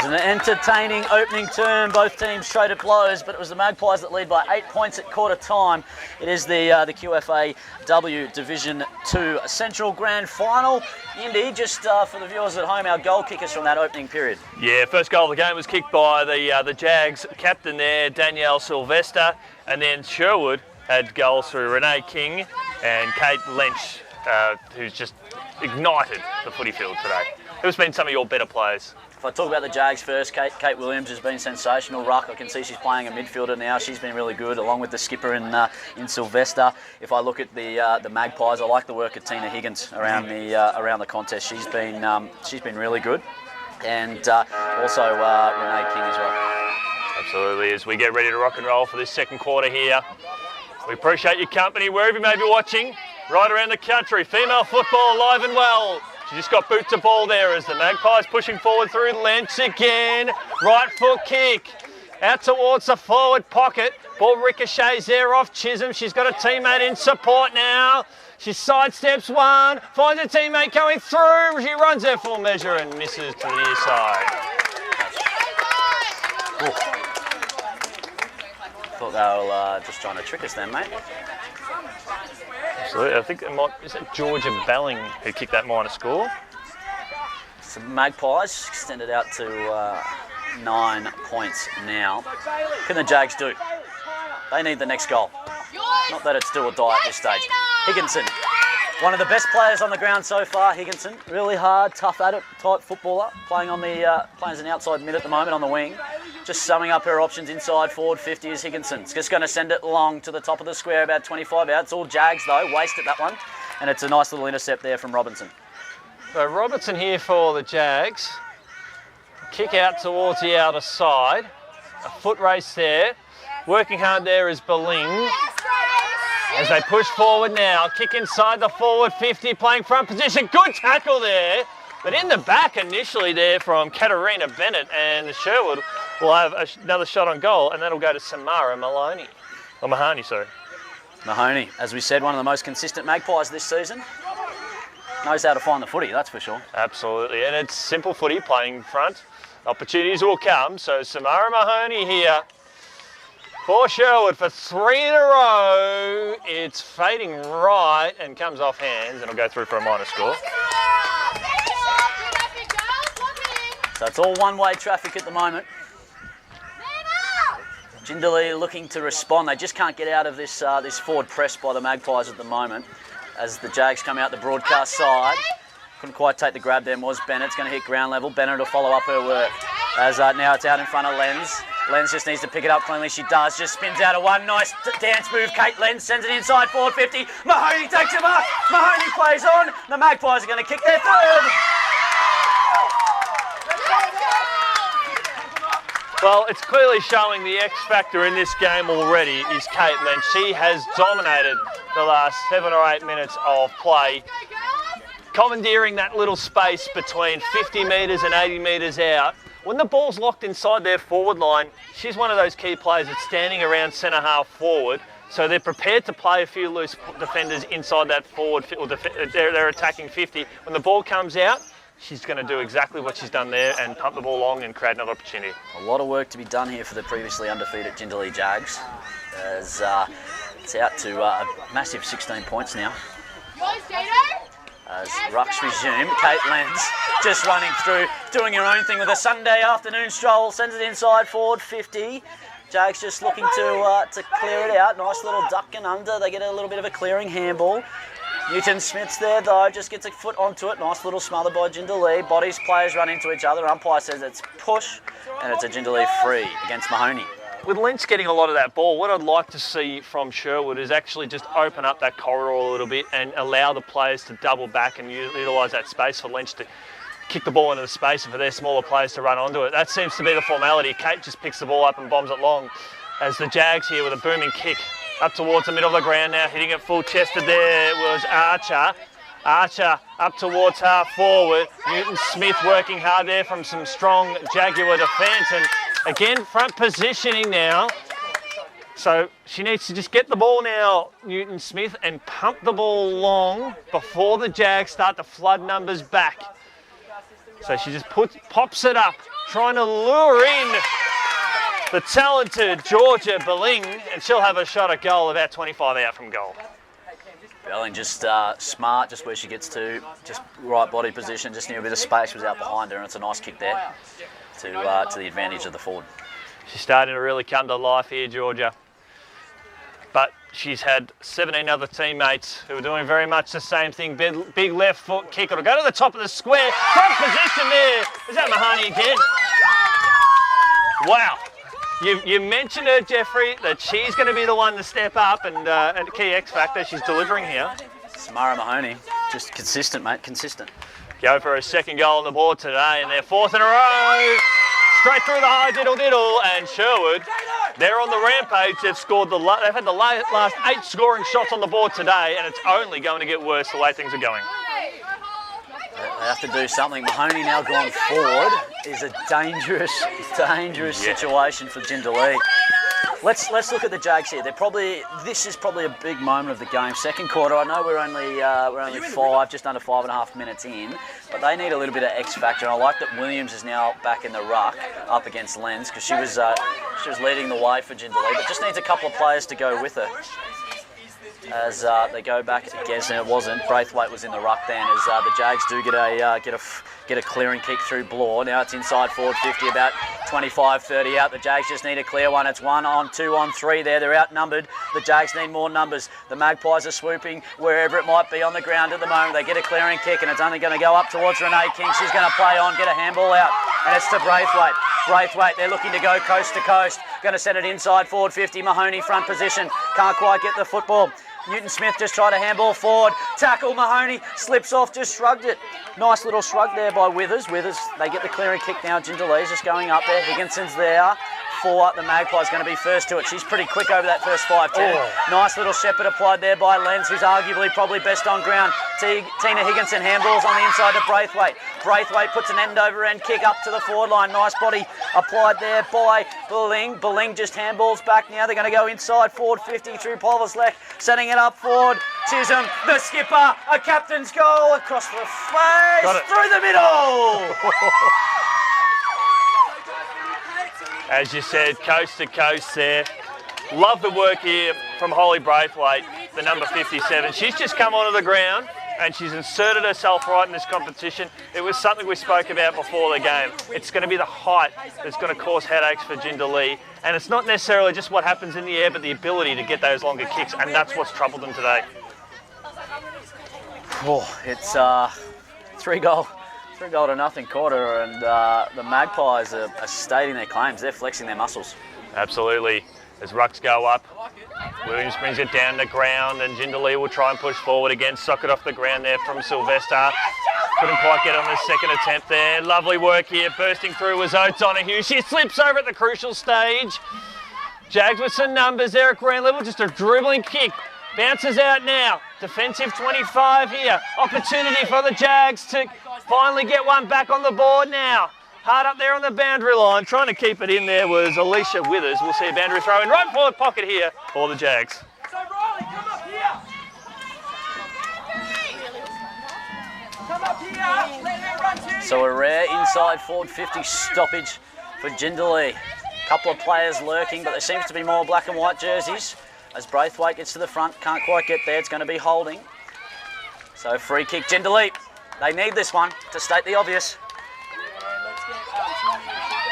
was an entertaining opening term. Both teams traded blows, but it was the Magpies that lead by 8 points at quarter time. It is the QFAW Division 2 Central Grand Final. Indy, just for the viewers at home, our goal kickers from that opening period. Yeah, first goal of the game was kicked by the Jags captain there, Danielle Sylvester, and then Sherwood had goals through Renee King and Kate Lynch, who's just ignited the footy field today. Who's been some of your better players? If I talk about the Jags first, Kate Williams has been sensational. Ruck, I can see she's playing a midfielder now. She's been really good, along with the skipper in Sylvester. If I look at the Magpies, I like the work of Tina Higgins around the contest. She's been really good, and also Renee King as well. Absolutely. As we get ready to rock and roll for this second quarter here, we appreciate your company wherever you may be watching, right around the country. Female football alive and well. She just got boot to ball there as the Magpies pushing forward through Lynch again. Right foot kick. Out towards the forward pocket. Ball ricochets there off Chisholm. She's got a teammate in support now. She sidesteps one, finds a teammate going through. She runs her full measure and misses to the near side. Thought they were just trying to trick us then, mate. Absolutely. I think is it Georgia Belling who kicked that minor score? So Magpies extended out to 9 points now. What can the Jags do? They need the next goal. Not that it's do or die at this stage. Higginson, one of the best players on the ground so far. Higginson, really hard, tough at it type footballer, playing as an outside mid at the moment on the wing. Just summing up her options inside forward 50 is Higginson. It's just going to send it long to the top of the square, about 25 out. It's all Jags though, wasted that one. And it's a nice little intercept there from Robertson. So Robertson here for the Jags. Kick out towards the outer side. A foot race there. Working hard there is Belling. As they push forward now, kick inside the forward 50, playing front position. Good tackle there. But in the back initially there from Katarina Bennett, and Sherwood will have another shot on goal, and that'll go to Samara Mahoney. Mahoney, as we said, one of the most consistent Magpies this season. Knows how to find the footy, that's for sure. Absolutely, and it's simple footy, playing front. Opportunities will come, so Samara Mahoney here for Sherwood for 3 in a row. It's fading right and comes off hands, and it'll go through for a minor score. So it's all one-way traffic at the moment. Jindalee looking to respond. They just can't get out of this forward press by the Magpies at the moment. As the Jags come out the broadcast side. Couldn't quite take the grab there, was Bennett. It's going to hit ground level. Bennett will follow up her work. As now it's out in front of Lenz. Lenz just needs to pick it up cleanly. She does. Just spins out of one. Nice dance move. Kate Lenz sends it inside forward 50. Mahoney takes him up. Mahoney plays on. The Magpies are going to kick their third. Well, it's clearly showing the X factor in this game already is Kate Lynch. She has dominated the last 7 or 8 minutes of play, commandeering that little space between 50 metres and 80 metres out. When the ball's locked inside their forward line, she's one of those key players that's standing around centre half forward, so they're prepared to play a few loose defenders inside that forward, or they're attacking 50. When the ball comes out, she's going to do exactly what she's done there and pump the ball long and create another opportunity. A lot of work to be done here for the previously undefeated Jindalee Jags, as it's out to a massive 16 points now. As rucks resume, Kate Lenz just running through, doing her own thing with a Sunday afternoon stroll, sends it inside forward 50. Jags just looking to clear it out. Nice little duck and under. They get a little bit of a clearing handball. Newton Smith's there though, just gets a foot onto it. Nice little smother by Jindalee. Bodies, players run into each other. Umpire says it's push, and it's a Jindalee free against Mahoney. With Lynch getting a lot of that ball, what I'd like to see from Sherwood is actually just open up that corridor a little bit and allow the players to double back and utilise that space for Lynch to kick the ball into the space and for their smaller players to run onto it. That seems to be the formality. Kate just picks the ball up and bombs it long, as the Jags here with a booming kick up towards the middle of the ground now, hitting it full-chested there was Archer. Archer up towards half forward. Newton Smith working hard there from some strong Jaguar defence, and again front positioning now. So she needs to just get the ball now, Newton Smith, and pump the ball long before the Jags start to flood numbers back. So she just pops it up trying to lure in the talented Georgia Belling, and she'll have a shot at goal about 25 out from goal. Belling just smart, just where she gets to, just right body position, just near a bit of space was out behind her, and it's a nice kick there to the advantage of the forward. She's starting to really come to life here, Georgia. But she's had 17 other teammates who are doing very much the same thing. Big left foot kick. It'll go to the top of the square. Front position there. Is that Mahoney again? Wow. You mentioned her, Jeffrey, that she's going to be the one to step up and a key X factor. She's delivering here. Samara Mahoney, just consistent, mate, consistent. Go for a second goal on the board today, and they're fourth in a row. Straight through the high diddle, and Sherwood, they're on the rampage. They've had the last 8 scoring shots on the board today, and it's only going to get worse the way things are going. They have to do something. Mahoney now gone forward is a dangerous situation for Jindalee. Let's look at the Jags here. This is probably a big moment of the game. Second quarter. I know we're only just under 5.5 minutes in, but they need a little bit of X factor. And I like that Williams is now back in the ruck up against Lenz, because she was leading the way for Jindalee, but just needs a couple of players to go with her. As they go back against, and it wasn't. Braithwaite was in the ruck then, as the Jags do get a clearing kick through Blore. Now it's inside forward 50, about 25-30 out. The Jags just need a clear one. It's 1 on 2 on 3 there. They're outnumbered. The Jags need more numbers. The Magpies are swooping wherever it might be on the ground at the moment. They get a clearing kick, and it's only going to go up towards Renee King. She's going to play on, get a handball out, and it's to Braithwaite. Braithwaite, they're looking to go coast to coast. Going to send it inside forward 50. Mahoney front position. Can't quite get the football. Newton-Smith just tried to handball forward. Tackle, Mahoney slips off, just shrugged it. Nice little shrug there by Withers. Withers, they get the clearing kick now. Jindalee's just going up there. Higginson's there. For the Magpies going to be first to it. She's pretty quick over that first 5-10. Nice little shepherd applied there by Lenz, who's arguably probably best on ground. Tina Higginson handballs on the inside to Braithwaite. Braithwaite puts an end-over-end kick up to the forward line. Nice body applied there by Belling. Belling just handballs back now. They're going to go inside forward 50 through Polverslek, setting it up forward. Chisholm, the skipper, a captain's goal across the face, through the middle. As you said, coast to coast there. Love the work here from Holly Braithwaite, the number 57. She's just come onto the ground and she's inserted herself right in this competition. It was something we spoke about before the game. It's going to be the height that's going to cause headaches for Jindalee. And it's not necessarily just what happens in the air, but the ability to get those longer kicks. And that's what's troubled them today. Oh, it's 3-0 to nothing quarter, and the Magpies are stating their claims. They're flexing their muscles. Absolutely. As rucks go up, Williams brings it down the ground, and Jindalee will try and push forward again. Sock it off the ground there from Sylvester. Couldn't quite get on the second attempt there. Lovely work here. Bursting through was O'Donoghue. She slips over at the crucial stage. Jags with some numbers there at ground level. Just a dribbling kick. Bounces out now. Defensive 25 here. Opportunity for the Jags to finally get one back on the board now. Hard up there on the boundary line. Trying to keep it in there was Alicia Withers. We'll see a boundary throw in right forward pocket here for the Jags. So Riley, come up here. Come up here. Let her run to you. So a rare inside forward 50 stoppage for Jindalee. Couple of players lurking, but there seems to be more black and white jerseys. As Braithwaite gets to the front, can't quite get there. It's going to be holding. So free kick, Jindalee. They need this one, to state the obvious.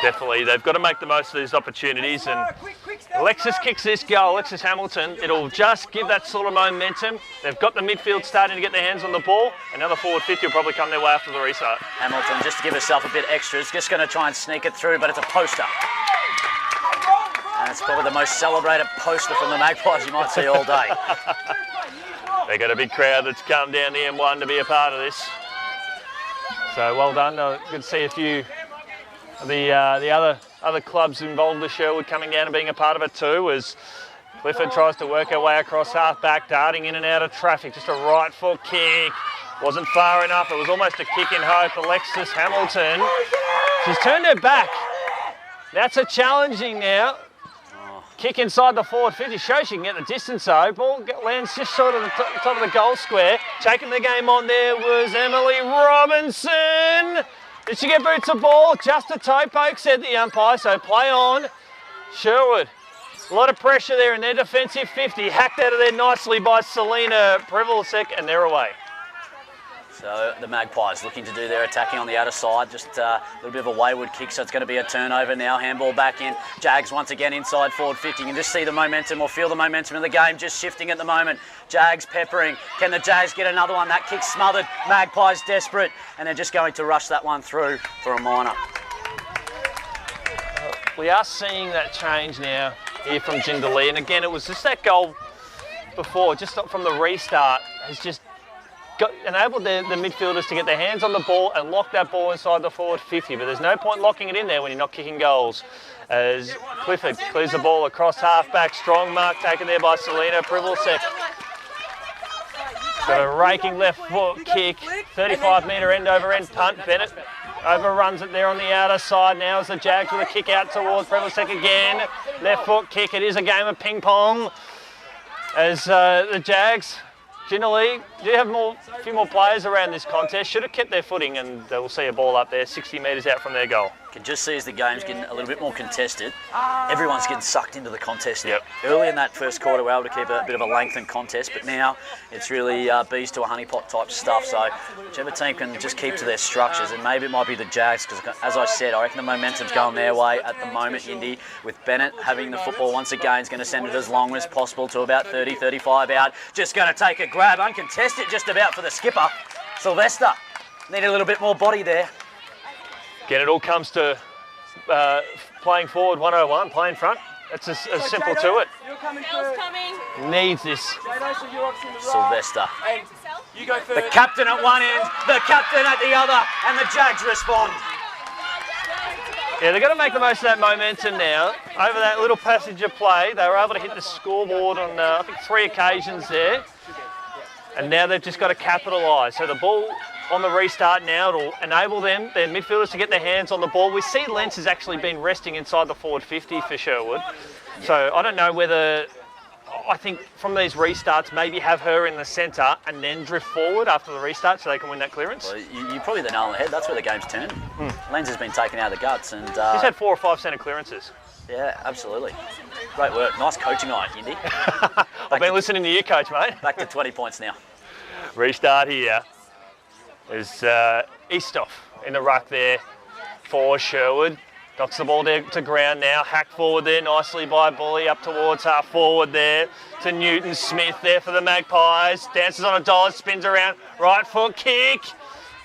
Definitely, they've got to make the most of these opportunities, and Alexis kicks this goal, Alexis Hamilton. It'll just give that sort of momentum. They've got the midfield starting to get their hands on the ball. Another forward 50 will probably come their way after the restart. Hamilton, just to give herself a bit extra, is just going to try and sneak it through, but it's a poster. And it's probably the most celebrated poster from the Magpies you might see all day. They've got a big crowd that's come down the M1 to be a part of this. So well done. Good to see a few of the other clubs involved with Sherwood coming down and being a part of it too, as Clifford tries to work her way across half back, darting in and out of traffic. Just a right foot kick. Wasn't far enough. It was almost a kick in hope. Alexis Hamilton. She's turned her back. That's a challenging now. Kick inside the forward 50, shows she can get the distance though. Ball lands just short of the top of the goal square. Taking the game on there was Emily Robinson. Did she get boots of ball? Just a toe poke, said the umpire, so play on. Sherwood, a lot of pressure there in their defensive 50. Hacked out of there nicely by Selena Privilsek, and they're away. So the Magpies looking to do their attacking on the outer side. Just a little bit of a wayward kick, so it's going to be a turnover now. Handball back in. Jags once again inside forward 50. You can just see the momentum or feel the momentum in the game just shifting at the moment. Jags peppering. Can the Jags get another one? That kick's smothered. Magpies desperate. And they're just going to rush that one through for a minor. We are seeing that change now here from Jindalee. And again, it was just that goal before, just from the restart, has just enabled the midfielders to get their hands on the ball and lock that ball inside the forward 50. But there's no point locking it in there when you're not kicking goals. As Clifford clears the ball across half-back. Strong mark taken there by Selena Privilsek. Got a raking left foot kick. 35-metre end-over-end punt. Bennett overruns it there on the outer side. Now as the Jags with a kick out towards Privilsek again. Left foot kick. It is a game of ping-pong. As the Jags... Jindalee, do you have a few more players around this contest? Should have kept their footing, and they will see a ball up there 60 metres out from their goal. You can just see as the game's getting a little bit more contested, everyone's getting sucked into the contest now. Yep. Early in that first quarter, we were able to keep a bit of a lengthened contest, but now it's really bees to a honeypot type stuff. So whichever team can just keep to their structures, and maybe it might be the Jags, because as I said, I reckon the momentum's going their way at the moment, Indy, with Bennett having the football once again. Is going to send it as long as possible to about 30, 35 out. Just going to take a grab, uncontested just about for the skipper. Sylvester, need a little bit more body there. Again, it all comes to playing forward 101, playing front. That's as simple to it. You're coming through. Needs this. Sylvester. And you go first. The captain at one end, the captain at the other, and the Jags respond. Yeah, they've got to make the most of that momentum now. Over that little passage of play, they were able to hit the scoreboard on, I think, 3 occasions there. And now they've just got to capitalise. So the ball on the restart now, it'll enable them, their midfielders, to get their hands on the ball. We see Lentz has actually been resting inside the forward 50 for Sherwood. So I don't know whether, I think from these restarts, maybe have her in the centre and then drift forward after the restart so they can win that clearance. Well, you probably the nail on the head. That's where the game's turned. Lenz has been taken out of the guts. And He's had 4 or 5 centre clearances. yeah, absolutely. Great work. Nice coaching eye, Indy. I've been listening to you, coach, mate. Back to 20 points now. Restart here. There's Eastoff in the ruck there for Sherwood. Knocks the ball there to ground now. Hacked forward there nicely by Bully up towards half forward there to Newton Smith there for the Magpies. Dances on a dollar, spins around. Right foot kick.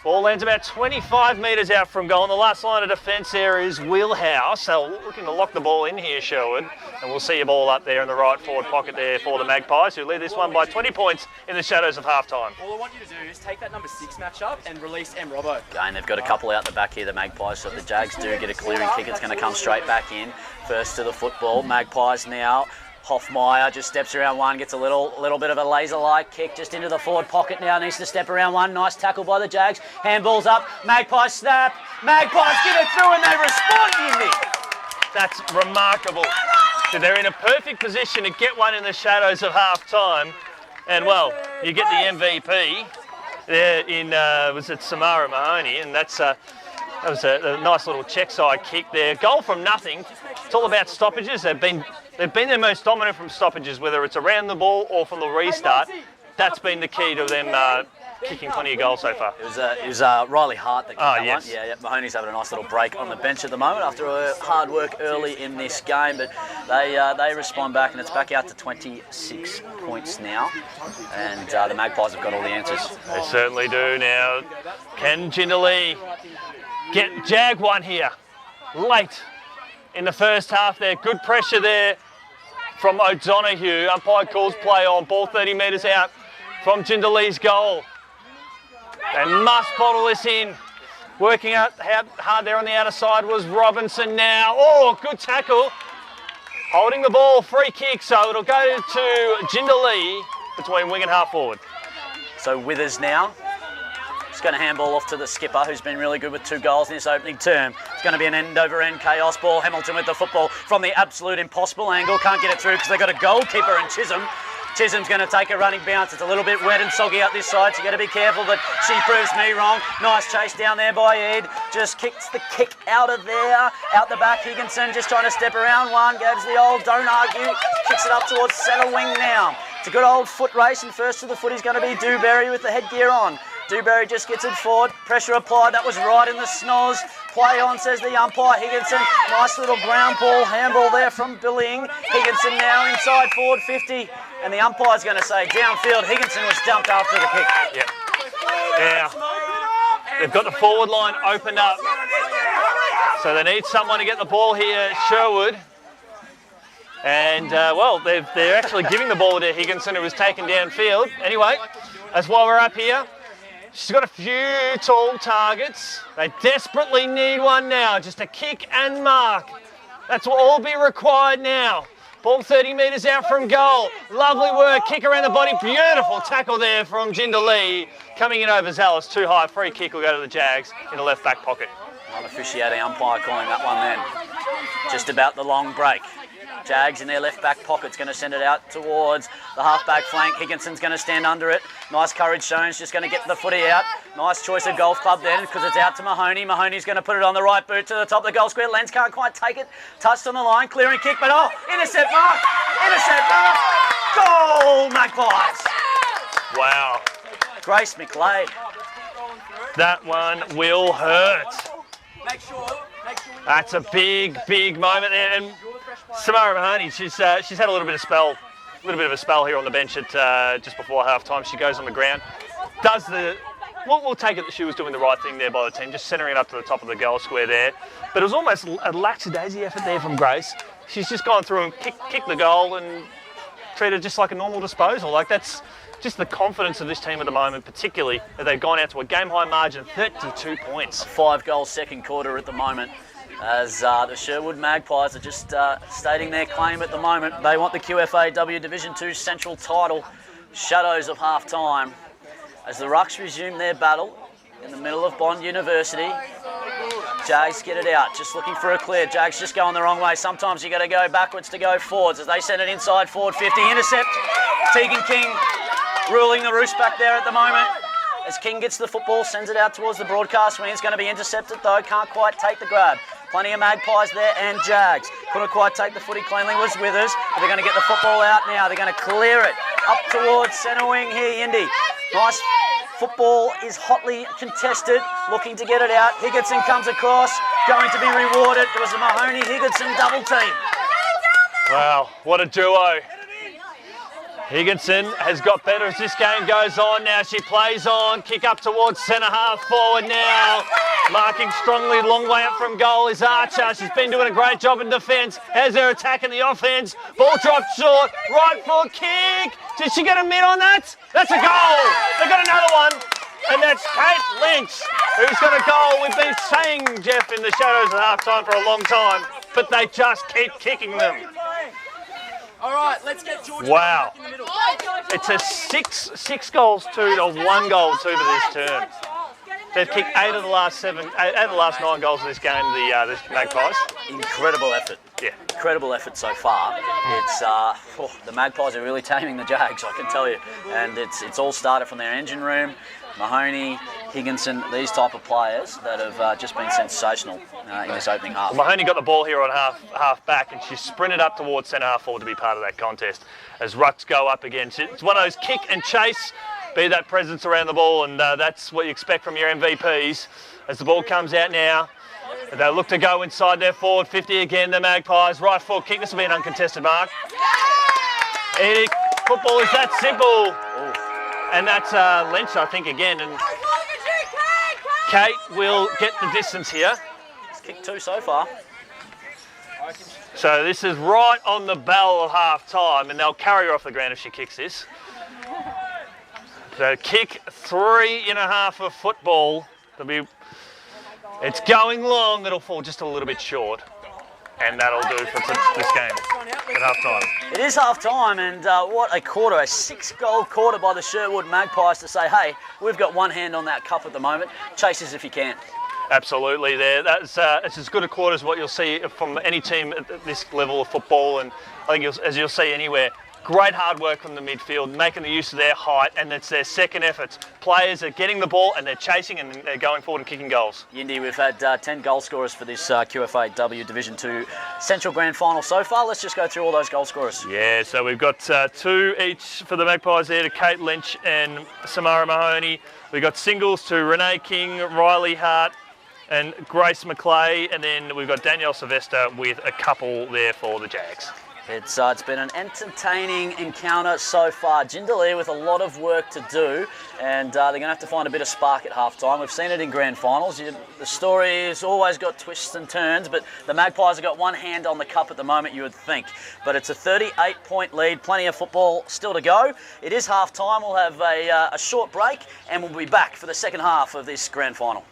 Ball lands about 25 metres out from goal. And the last line of defence there is Wheelhouse. So looking to lock the ball in here, Sherwood. And we'll see a ball up there in the right forward pocket there for the Magpies, who lead this one by 20 points in the shadows of half-time. All I want you to do is take that number 6 matchup and release M. Robbo. Again, they've got a couple out the back here, the Magpies. So if the Jags do get a clearing kick, it's going to come straight back in. First to the football. Magpies now. Hoffmeyer just steps around one, gets a little bit of a laser-like kick just into the forward pocket now, needs to step around one. Nice tackle by the Jags. Handball's up. Magpies snap. Magpies get it through and they respond, Indy. That's remarkable. So they're in a perfect position to get one in the shadows of half-time. And, well, you get the MVP there in, was it Samara Mahoney? And that was a nice little check side kick there. Goal from nothing. It's all about stoppages. They've been their most dominant from stoppages, whether it's around the ball or from the restart. That's been the key to them kicking plenty of goals so far. It was Riley Hart that kicked that yes. one. Yeah, Mahoney's having a nice little break on the bench at the moment after hard work early in this game, but they respond back and it's back out to 26 points now, and the Magpies have got all the answers. They certainly do now. Can Jindalee get Jag one here late in the first half there? Good pressure there from O'Donoghue. Umpire calls play on. Ball 30 metres out from Jindalee's goal. They must bottle this in. Working out how hard there on the outer side was Robinson now. Oh, good tackle. Holding the ball, free kick, so it'll go to Jindalee between wing and half forward. So Withers now. It's going to handball off to the skipper, who's been really good with 2 goals in this opening term. It's going to be an end-over-end chaos ball. Hamilton with the football from the absolute impossible angle. Can't get it through because they've got a goalkeeper in Chisholm. Chisholm's going to take a running bounce. It's a little bit wet and soggy up this side, so you got to be careful that she proves me wrong. Nice chase down there by Ed. Just kicks the kick out of there. Out the back, Higginson just trying to step around one. Gives the old don't argue. Kicks it up towards centre wing now. It's a good old foot race, and first to the foot is going to be Dewberry with the headgear on. Dewberry just gets it forward. Pressure applied. That was right in the snoz. Play on, says the umpire. Higginson, nice little ground ball handball there from Billing. Higginson now inside forward 50. And the umpire's going to say downfield. Higginson was dumped after the kick. Yep. Yeah. They've got the forward line opened up. So they need someone to get the ball here, Sherwood. And, well, they're actually giving the ball to Higginson, who was taken downfield. Anyway, that's why we're up here. She's got a few tall targets. They desperately need one now, just a kick and mark. That's what will all be required now. Ball 30 metres out from goal. Lovely work, kick around the body. Beautiful tackle there from Jinder Lee. Coming in overzealous, too high. Free kick will go to the Jags in the left back pocket. Non-officiating umpire calling that one then. Just about the long break. Jags in their left back pocket's going to send it out towards the half-back flank. Higginson's going to stand under it. Nice courage shown. She's just going to get the footy out. Nice choice of golf club then because it's out to Mahoney. Mahoney's going to put it on the right boot to the top of the goal square. Lenz can't quite take it. Touched on the line. Clearing kick, but intercept mark. Intercept mark. Goal, Magpies. Wow. Grace McLeod. That one will hurt. Make sure. That's a big moment there. And Samara Mahoney, she's had a little bit of a spell here on the bench at just before half time. She goes on the ground, we'll take it that she was doing the right thing there by the team, just centering it up to the top of the goal square there. But it was almost a lackadaisy effort there from Grace. She's just gone through and kicked the goal and treated it just like a normal disposal. Like, that's just the confidence of this team at the moment, particularly that they've gone out to a game high margin, 32 points. 5-goal second quarter at the moment. As the Sherwood Magpies are just stating their claim at the moment. They want the QFAW Division 2 Central title. Shadows of half-time. As the Rucks resume their battle in the middle of Bond University. Jags get it out, just looking for a clear. Jags just going the wrong way. Sometimes you got to go backwards to go forwards. As they send it inside forward 50. Intercept. Tegan King ruling the roost back there at the moment. As King gets the football, sends it out towards the broadcast wing. It's going to be intercepted though. Can't quite take the grab. Plenty of Magpies there and Jags. Couldn't quite take the footy cleanly, was Withers. But they're going to get the football out now. They're going to clear it up towards centre wing here, Indy. Nice football is hotly contested, looking to get it out. Higginson comes across, going to be rewarded. It was a Mahoney-Higginson double team. Wow, what a duo. Higginson has got better as this game goes on. Now she plays on, kick up towards centre half forward now. Marking strongly, long way up from goal is Archer. She's been doing a great job in defence. As they're attacking the offence. Ball dropped short, right foot kick. Did she get a mid on that? That's a goal. They've got another one. And that's Kate Lynch, who's got a goal. We've been saying, Jeff, in the shadows at half time for a long time, but they just keep kicking them. All right, let's get Georgia wow. back in the middle. It's a 6 goals to 1 goal to this term. They've kicked 8 of the last 9 goals of this game, the Magpies. Incredible effort. Yeah. Incredible effort so far. It's the Magpies are really taming the Jags, I can tell you. And it's all started from their engine room. Mahoney, Higginson, these type of players that have just been sensational in this opening half. Well, Mahoney got the ball here on half back, and she sprinted up towards centre half forward to be part of that contest as Rucks go up again. It's one of those kick and chase, be that presence around the ball, and that's what you expect from your MVPs. As the ball comes out now, they look to go inside their forward 50 again, the Magpies. Right foot kick, this will be an uncontested mark. Edie, football is that simple. And that's Lynch, I think, again. And Kate will get the distance here. It's kicked 2 so far. So this is right on the bell of half time, and they'll carry her off the ground if she kicks this. So kick 3.5 of football. It's going long, it'll fall just a little bit short. And that'll do for this game at half time. It is half time, and what a quarter, a 6-goal quarter by the Sherwood Magpies to say, hey, we've got one hand on that cup at the moment. Chase us if you can. Absolutely, there. It's as good a quarter as what you'll see from any team at this level of football, and I think as you'll see anywhere. Great hard work from the midfield, making the use of their height, and it's their second efforts. Players are getting the ball and they're chasing and they're going forward and kicking goals. Yindi, we've had 10 goal scorers for this QFAW Division 2 Central Grand Final so far. Let's just go through all those goal scorers. Yeah, so we've got 2 each for the Magpies there to Kate Lynch and Samara Mahoney. We've got singles to Renee King, Riley Hart and Grace McClay, and then we've got Danielle Sylvester with a couple there for the Jags. It's been an entertaining encounter so far. Jindalee with a lot of work to do, and they're going to have to find a bit of spark at half-time. We've seen it in grand finals. The story has always got twists and turns, but the Magpies have got one hand on the cup at the moment, you would think. But it's a 38-point lead, plenty of football still to go. It is half-time. We'll have a short break, and we'll be back for the second half of this grand final.